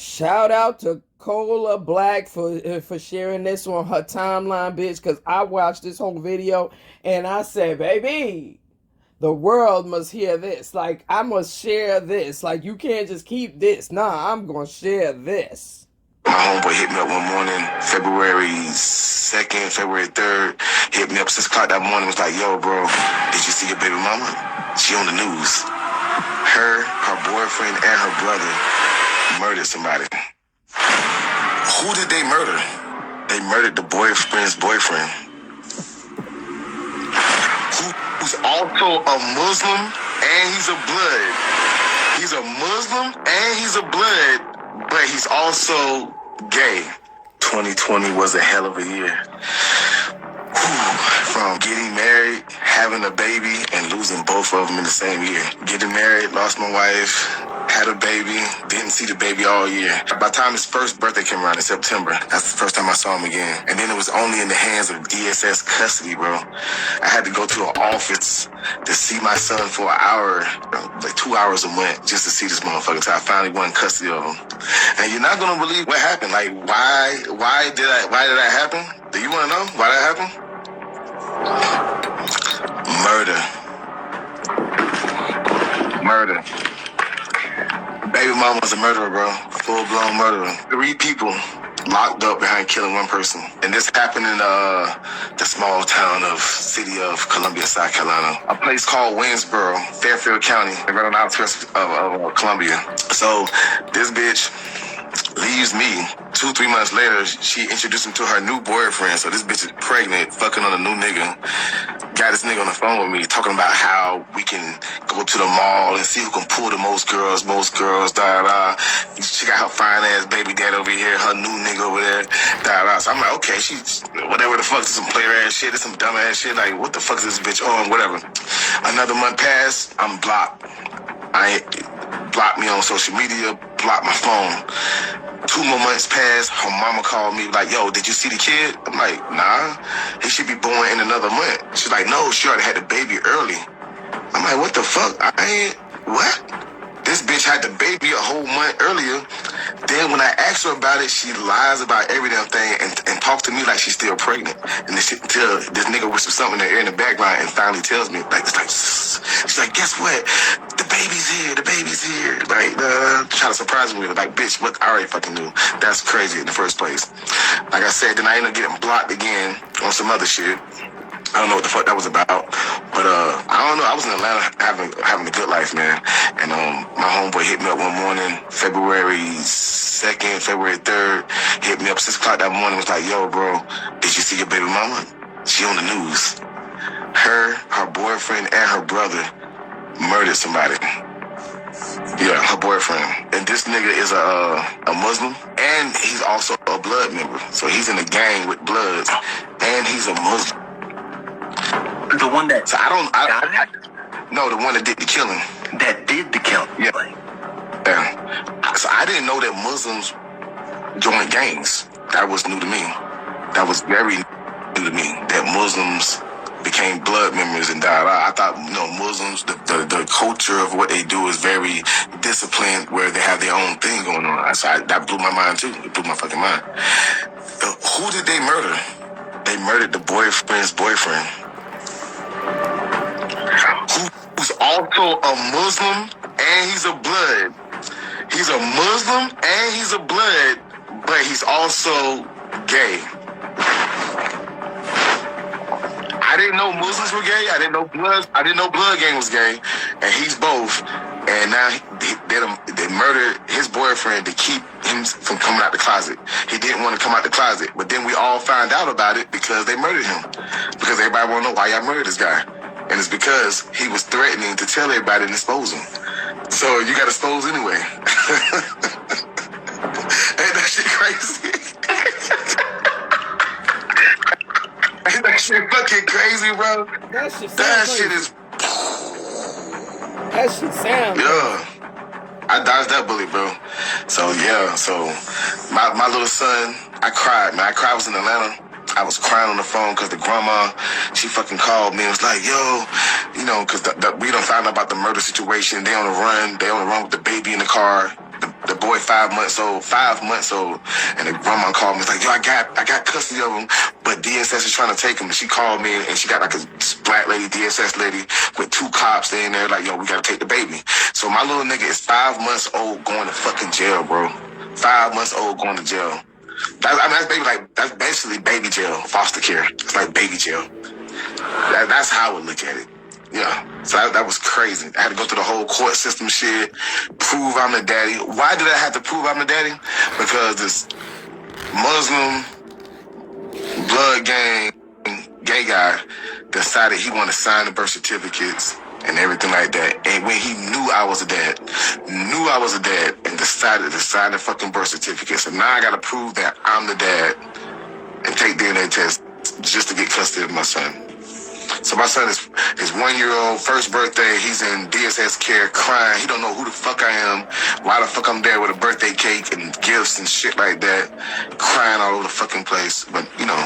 Shout out to Cola Black for sharing this on her timeline, bitch. Cause I watched this whole video and I said, baby, the world must hear this. Like I must share this. Like you can't just keep this. Nah, I'm gonna share this. My homeboy hit me up one morning, February 2nd, February 3rd, hit me up 6 o'clock that morning, was like, yo, bro, did you see your baby mama? She on the news. Her boyfriend, and her brother murdered somebody. Who did they murder? They murdered the boyfriend's boyfriend. Who's also a Muslim and he's a blood. He's a Muslim and he's a blood, but he's also gay. 2020 was a hell of a year. From getting married, having a baby, and losing both of them in the same year. Getting married, lost my wife, had a baby, didn't see the baby all year. By the time his first birthday came around in September, that's the first time I saw him again. And then it was only in the hands of DSS custody, bro. I had to go to an office to see my son for an hour, like 2 hours a month, just to see this motherfucker until I finally won custody of him. And you're not gonna believe what happened. Like, why did that happen? Do you wanna know why that happened? Murder. Baby mama was a murderer, bro. Full-blown murderer. 3 people locked up behind killing 1 person. And this happened in the small town of city of Columbia, South Carolina. A place called Waynesboro, Fairfield County, right on the outskirts of Columbia. So this bitch leaves me. 2-3 months later, she introduced him to her new boyfriend. So this bitch is pregnant, fucking on a new nigga. Got this nigga on the phone with me talking about how we can go to the mall and see who can pull the most girls, da. She got her fine ass baby dad over here, her new nigga over there, da. So I'm like, okay, she's whatever the fuck, some player ass shit, this some dumb ass shit. Like, what the fuck is this bitch on? Whatever. Another month passed, I'm blocked. Blocked me on social media, blocked my phone. 2 more months passed, her mama called me like, yo, did you see the kid? I'm like, nah, he should be born in another month. She's like, no, she already had the baby early. I'm like, what the fuck? What? This bitch had the baby a whole month earlier. Then when I asked her about it, she lies about every damn thing and talks to me like she's still pregnant. And this shit, till this nigga whispers something in her ear in the background and finally tells me, like, it's like, she's like, guess what? The baby's here. Like, trying to surprise me with it. Like, bitch, what? I already fucking knew. That's crazy in the first place. Like I said, then I ended up getting blocked again on some other shit. I don't know what the fuck that was about, but I don't know. I was in Atlanta having a good life, man. And my homeboy hit me up one morning, February 2nd, February 3rd, hit me up 6 o'clock that morning. Was like, yo, bro, did you see your baby mama? She on the news. Her boyfriend, and her brother murdered somebody. Yeah, her boyfriend. And this nigga is a Muslim, and he's also a blood member. So he's in a gang with Bloods, and he's a Muslim. The one that... So no, the one that did the killing. That did the killing? Yeah. So I didn't know that Muslims joined gangs. That was new to me. That was very new to me, that Muslims became blood members and da. I thought, Muslims, the culture of what they do is very disciplined, where they have their own thing going on. So that blew my mind too. It blew my fucking mind. Who did they murder? They murdered the boyfriend's boyfriend. Who's also a Muslim and he's a blood. He's a Muslim and he's a blood, but he's also gay. I didn't know Muslims were gay. I didn't know Blood Gang was gay, and he's both. And now they murdered his boyfriend to keep him from coming out the closet. He didn't want to come out the closet, but then we all found out about it because they murdered him. Because everybody want to know why y'all murdered this guy. And it's because he was threatening to tell everybody and expose him. So you got exposed anyway. Ain't that shit crazy? Ain't that shit fucking crazy, bro? That shit is... That shit sound yeah. I dodged that bullet, bro. So yeah, my little son, I cried, man. I was in Atlanta. I was crying on the phone because the grandma, she fucking called me and was like, yo, because we done found out about the murder situation. They on the run with the baby in the car. The the boy 5 months old, and the grandma called me. It's like, yo, I got custody of him, but DSS is trying to take him. And she called me, and she got like a black lady, DSS lady, with 2 cops. They in there like, yo, we gotta take the baby. So my little nigga is 5 months old going to fucking jail, bro. 5 months old going to jail. That's basically baby jail, foster care. It's like baby jail. That's how I would look at it. Yeah, so that was crazy. I had to go through the whole court system shit, prove I'm the daddy. Why did I have to prove I'm the daddy? Because this Muslim blood gang gay guy decided he wanted to sign the birth certificates and everything like that. And when he knew I was a dad, and decided to sign the fucking birth certificate. So now I got to prove that I'm the dad and take DNA tests just to get custody of my son. So my son is his 1-year-old, first birthday. He's in DSS care crying. He don't know who the fuck I am. Why the fuck I'm there with a birthday cake and gifts and shit like that. Crying all over the fucking place. But, you know,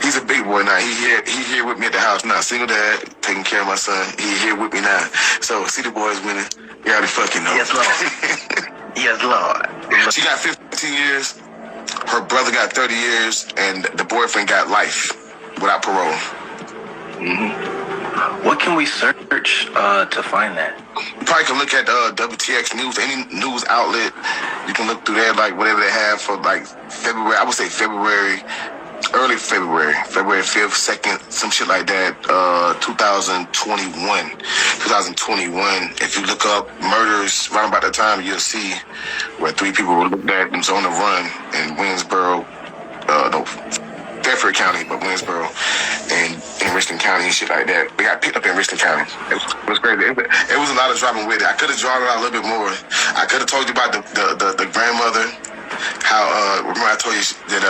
he's a big boy now. He here with me at the house now. Single dad, taking care of my son. He here with me now. So, see the boys winning. You already fucking know. Yes, Lord. Yes, Lord. She got 15 years. Her brother got 30 years. And the boyfriend got life without parole. Mm-hmm. What can we search to find that? You probably can look at WTX News, any news outlet. You can look through there, like whatever they have for like February. I would say February, early February 5th, 2nd, some shit like that. 2021. If you look up murders right about the time, you'll see where 3 people were looked at and was on the run in Winsboro, Bedford County, but Winsboro, and in Richland County and shit like that. We got picked up in Richland County. It was crazy. It was a lot of drama with it. I could have drawn it out a little bit more. I could have told you about the grandmother. How remember I told you that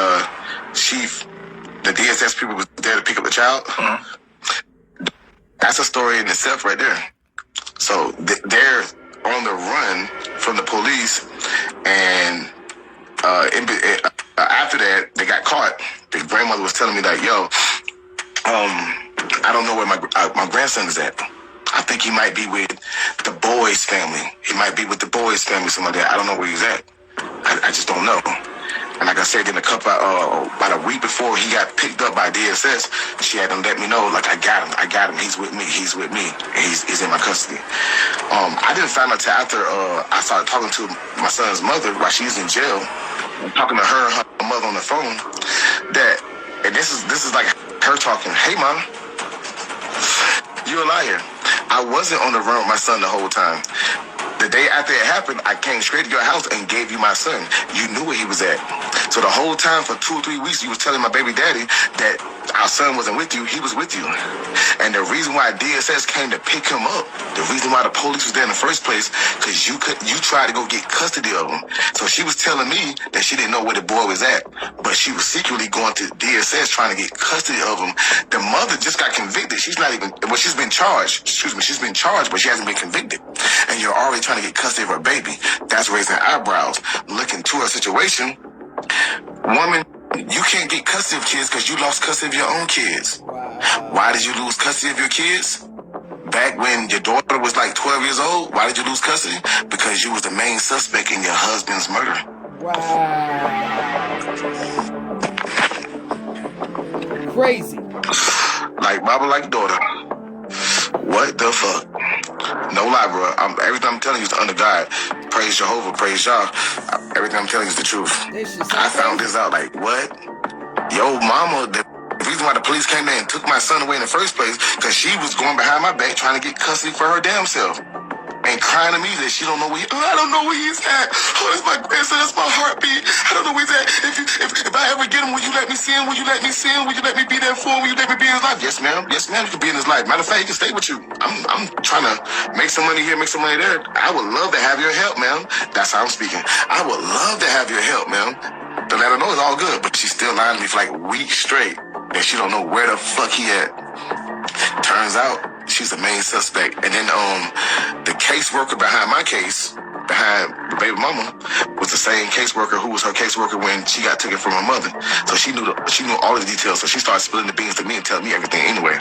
the DSS people was there to pick up the child. Mm-hmm. That's a story in itself right there. So they're on the run from the police, and after that they got caught. The grandmother was telling me like, yo, I don't know where my grandson is at. I think he might be with the boy's family. He might be with the boy's family, something like that. I don't know where he's at. I just don't know. And like I said, in about a week before he got picked up by DSS, she had to let me know, like, I got him. He's with me. And he's in my custody. I didn't find out till after I started talking to my son's mother while she's in jail, talking to her and her mother on the phone. And this is like her talking. Hey, mom, you're a liar. I wasn't on the run with my son the whole time. The day after it happened, I came straight to your house and gave you my son. You knew where he was at. So the whole time for 2 or 3 weeks, you was telling my baby daddy that our son wasn't with you. He was with you. And the reason why DSS came to pick him up, the reason why the police was there in the first place, because you tried to go get custody of him. So she was telling me that she didn't know where the boy was at, but she was secretly going to DSS trying to get custody of him. The mother just got convicted. She's been charged. She's been charged, but she hasn't been convicted. And you're already trying to get custody of her baby. That's raising eyebrows. Look into her situation. Woman, you can't get custody of kids because you lost custody of your own kids. Wow. Why did you lose custody of your kids? Back when your daughter was like 12 years old, why did you lose custody? Because you was the main suspect in your husband's murder. Wow. Crazy. Like mama, like daughter. What the fuck? No lie, bro. Everything I'm telling you is under God. Praise Jehovah, praise Yah. Everything I'm telling you is the truth. I found this out like, what? Yo, mama, the reason why the police came in and took my son away in the first place, because she was going behind my back trying to get custody for her damn self. And crying to me that she don't know where I don't know where he's at. Oh, that's my grandson, that's my heartbeat. I don't know where he's at. If I ever get him, will you let me see him? Will you let me see him? Will you let me be there for him? Will you let me be in his life? Yes, ma'am. Yes, ma'am, you can be in his life. Matter of fact, he can stay with you. I'm trying to make some money here, make some money there. I would love to have your help, ma'am. That's how I'm speaking. I would love to have your help, ma'am. To let her know it's all good, but she's still lying to me for like weeks straight. And she don't know where the fuck he at. Turns out she's the main suspect. And then the caseworker behind my case, behind the baby mama, was the same caseworker who was her caseworker when she got taken from her mother. So she knew all the details. So she started spilling the beans to me and telling me everything anyway.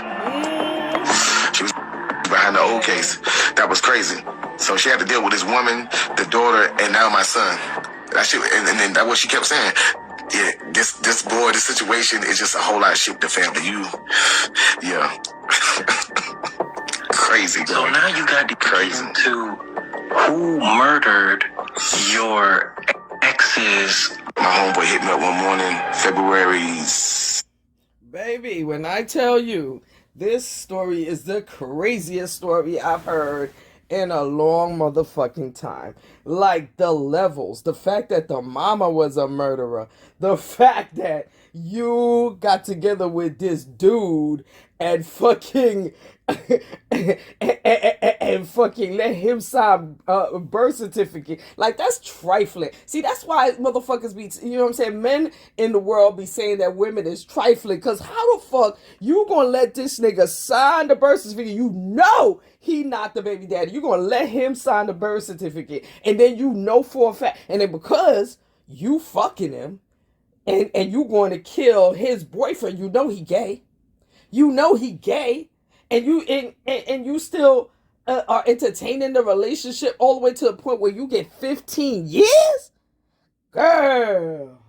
She was behind the old case. That was crazy. So she had to deal with this woman, the daughter, and now my son. That shit, and then that's what she kept saying. Yeah, this boy, this situation is just a whole lot of shit with the family. Yeah. Crazy, bro. So now you got to Crazy. get into who murdered your ex's. My homeboy hit me up one morning, February. Baby, when I tell you, this story is the craziest story I've heard in a long motherfucking time. Like, the levels, the fact that the mama was a murderer, the fact that you got together with this dude and fucking and fucking let him sign a birth certificate. Like, that's trifling. See, that's why motherfuckers be, you know what I'm saying, men in the world be saying that women is trifling, because how the fuck you gonna let this nigga sign the birth certificate? You know he not the baby daddy. You gonna let him sign the birth certificate, and then you know for a fact, and then because you fucking him, and you going to kill his boyfriend, you know he gay. You know he gay, and you still are entertaining the relationship all the way to the point where you get 15 years? Girl.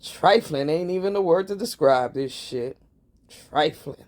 Trifling ain't even the word to describe this shit. Trifling.